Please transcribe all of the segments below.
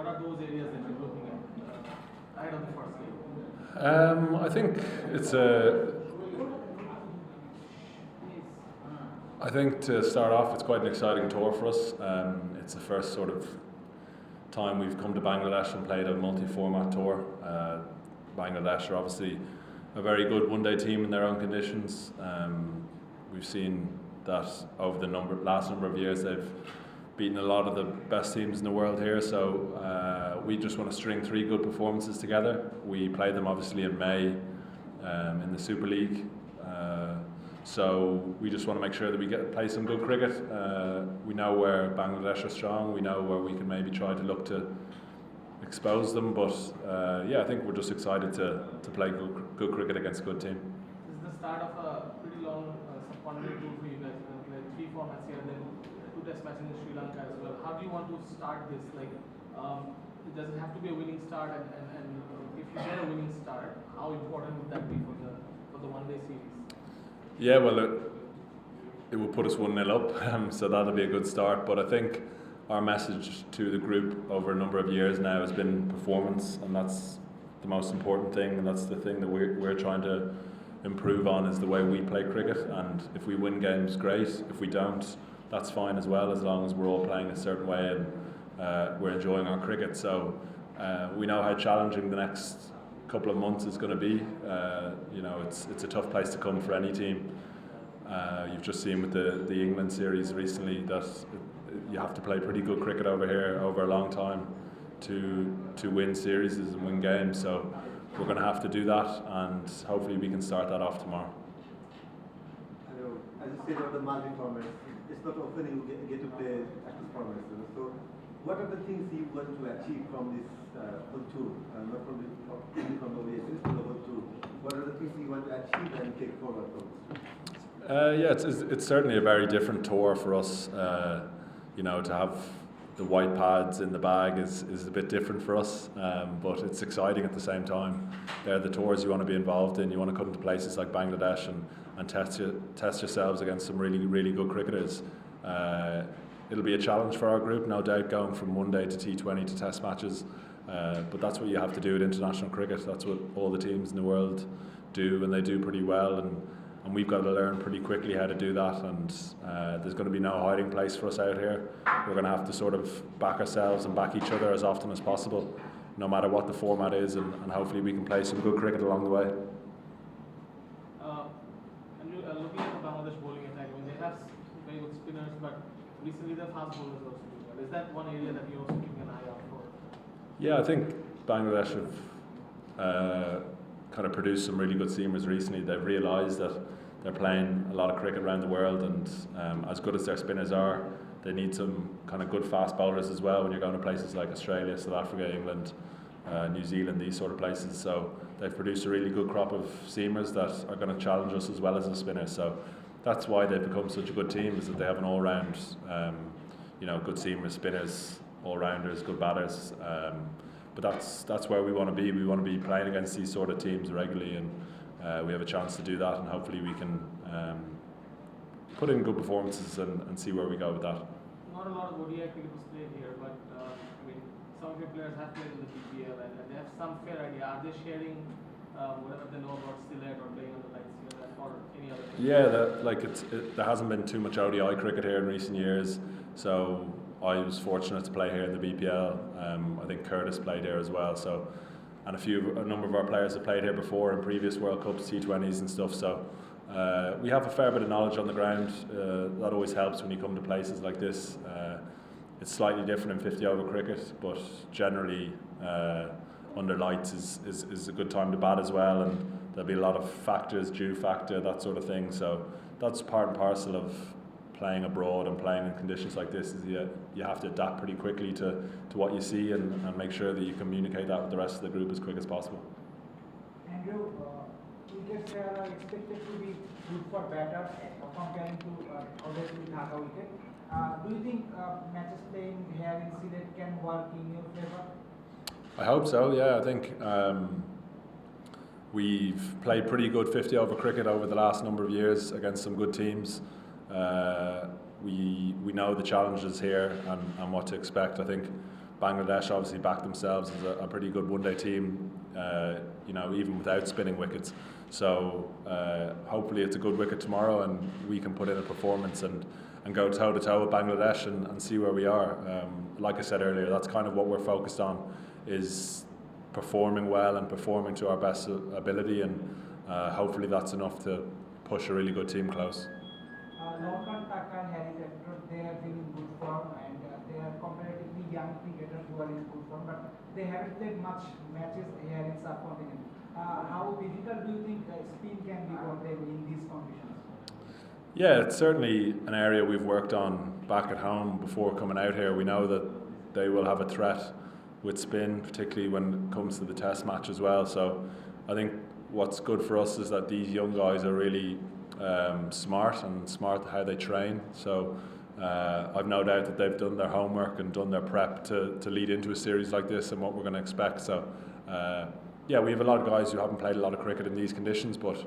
What are those areas that you're looking at ahead of the first game? I think I think to start off, it's quite an exciting tour for us. It's the first sort of time we've come to Bangladesh and played a multi-format tour. Bangladesh are obviously a very good one-day team in their own conditions. We've seen that over the last number of years they've beaten a lot of the best teams in the world here, so we just want to string 3 good performances together. We play them obviously in May in the Super League, so we just want to make sure that we play some good cricket. We know where Bangladesh are strong, we know where we can maybe try to look to expose them, but yeah, I think we're just excited to play good cricket against a good team. This is the start of a pretty long one-day tour for you guys. You have 3 formats here, then 2 test matches in Sri Lanka as well. How do you want to start this? Like, does it have to be a winning start? And if you get a winning start, how important would that be for the one-day series? Yeah, well, it will put us 1-0 up, so that'll be a good start. But I think our message to the group over a number of years now has been performance, and that's the most important thing, and that's the thing that we're trying to improve on, is the way we play cricket. And if we win games, great. If we don't, that's fine as well, as long as we're all playing a certain way and we're enjoying our cricket. So we know how challenging the next couple of months is going to be. You know, it's a tough place to come for any team. You've just seen with the England series recently that you have to play pretty good cricket over here over a long time to win series and win games. So we're going to have to do that, and hopefully we can start that off tomorrow. Hello. As you said about the multi-formats, it's not often you get to play across formats. So what are the things you want to achieve from this whole tour? Not from the OAS, but the whole tour. What are the things you want to achieve and take forward from this? Yeah, it's certainly a very different tour for us. You know, to have the white pads in the bag is a bit different for us, but it's exciting at the same time. They're the tours you want to be involved in. You want to come to places like Bangladesh and test yourselves against some really, really good cricketers. It'll be a challenge for our group, no doubt, going from one day to T20 to test matches, but that's what you have to do at international cricket. That's what all the teams in the world do, and they do pretty well, and we've got to learn pretty quickly how to do that, and there's going to be no hiding place for us out here. We're going to have to sort of back ourselves and back each other as often as possible, no matter what the format is, and hopefully we can play some good cricket along the way. And looking at the Bangladesh bowling attack, I mean, they have very good spinners, but recently the fast bowlers also do well. Is that one area that you're also keeping an eye out for? Yeah, I think Bangladesh have kind of produced some really good seamers recently. They've realised that they're playing a lot of cricket around the world, and as good as their spinners are, they need some kind of good fast bowlers as well when you're going to places like Australia, South Africa, England, New Zealand, these sort of places. So they've produced a really good crop of seamers that are going to challenge us as well as the spinners. So that's why they've become such a good team, is that they have an all-round, you know, good seamers, spinners, all-rounders, good batters. But that's where we want to be. We want to be playing against these sort of teams regularly, and we have a chance to do that, and hopefully we can put in good performances and see where we go with that. Not a lot of ODI cricket was played here, but I mean, some of your players have played in the BPL, and they have some fair idea. Are they sharing whatever they know about Sylhet or playing on the likes here, or any other? Yeah, there hasn't been too much ODI cricket here in recent years, so I was fortunate to play here in the BPL. I think Curtis played here as well, so, and a number of our players have played here before in previous World Cups, T20s and stuff. So we have a fair bit of knowledge on the ground. That always helps when you come to places like this. It's slightly different in 50 over cricket, but generally under lights is a good time to bat as well, and there'll be a lot of factors, dew factor, that sort of thing. So that's part and parcel of playing abroad and playing in conditions like this, is you have to adapt pretty quickly to what you see, and make sure that you communicate that with the rest of the group as quick as possible. Andrew, wickets here are expected to be good for batters comparing to obviously Dhaka wicket. Do you think matches playing here in Sylhet can work in your favour? I hope so, yeah. I think we've played pretty good 50 over cricket over the last number of years against some good teams. We know the challenges here and what to expect. I think Bangladesh obviously back themselves as a pretty good one-day team, even without spinning wickets. So hopefully it's a good wicket tomorrow and we can put in a performance and go toe-to-toe with Bangladesh and see where we are. Like I said earlier, that's kind of what we're focused on, is performing well and performing to our best ability, and hopefully that's enough to push a really good team close. Norton, Tucker, Harry Redknapp, they are in good form, and they are comparatively young cricketers who are in good form, but they haven't played much matches here in subcontinent. How difficult do you think spin can be for them in these conditions? Yeah, it's certainly an area we've worked on back at home before coming out here. We know that they will have a threat with spin, particularly when it comes to the test match as well. So I think what's good for us is that these young guys are really smart how they train. So I've no doubt that they've done their homework and done their prep to lead into a series like this and what we're going to expect. So we have a lot of guys who haven't played a lot of cricket in these conditions, but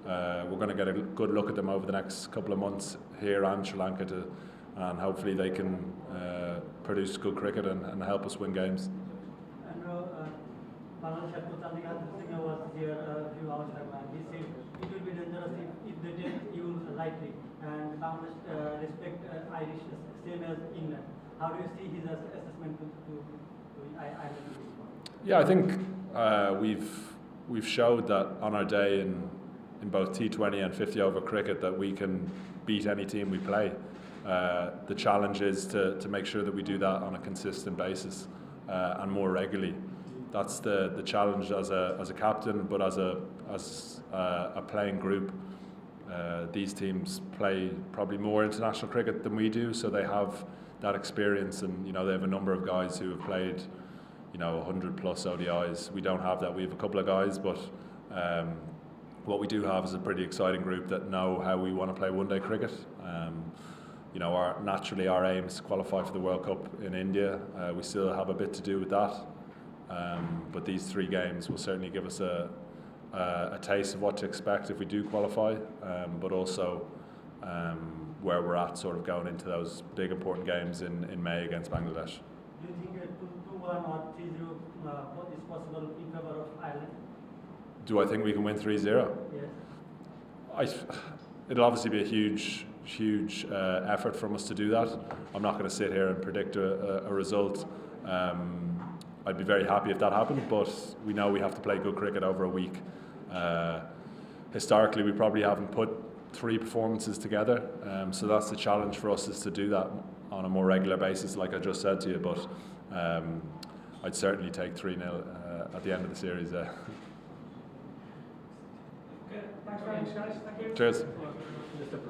we're going to get a good look at them over the next couple of months here and Sri Lanka, and hopefully they can produce good cricket and help us win games. Bangladesh coach Chandrika Singh was here a few hours ago, and he said it will be dangerous if they take you lightly, and Bangladesh respect Irish same as England. How do you see his assessment to Ireland? Yeah, I think we've showed that on our day in both T20 and 50 over cricket that we can beat any team we play. The challenge is to make sure that we do that on a consistent basis and more regularly. That's the challenge as a captain, but as a playing group. These teams play probably more international cricket than we do, so they have that experience, and they have a number of guys who have played 100 plus ODIs. We don't have that. We have a couple of guys, but what we do have is a pretty exciting group that know how we want to play one-day cricket. Naturally our aim is to qualify for the World Cup in India. We still have a bit to do with that. But these 3 games will certainly give us a taste of what to expect if we do qualify, but also where we're at sort of going into those big important games in May against Bangladesh. Do you think 2-1 or 3-0 is possible in favor of Ireland? Do I think we can win 3-0? Yes. It'll obviously be a huge effort from us to do that. I'm not going to sit here and predict a result. I'd be very happy if that happened, but we know we have to play good cricket over a week. Historically, we probably haven't put 3 performances together, so that's the challenge for us, is to do that on a more regular basis, like I just said to you. But I'd certainly take 3-0 at the end of the series. Okay, thanks very much, guys. Thank you. Cheers.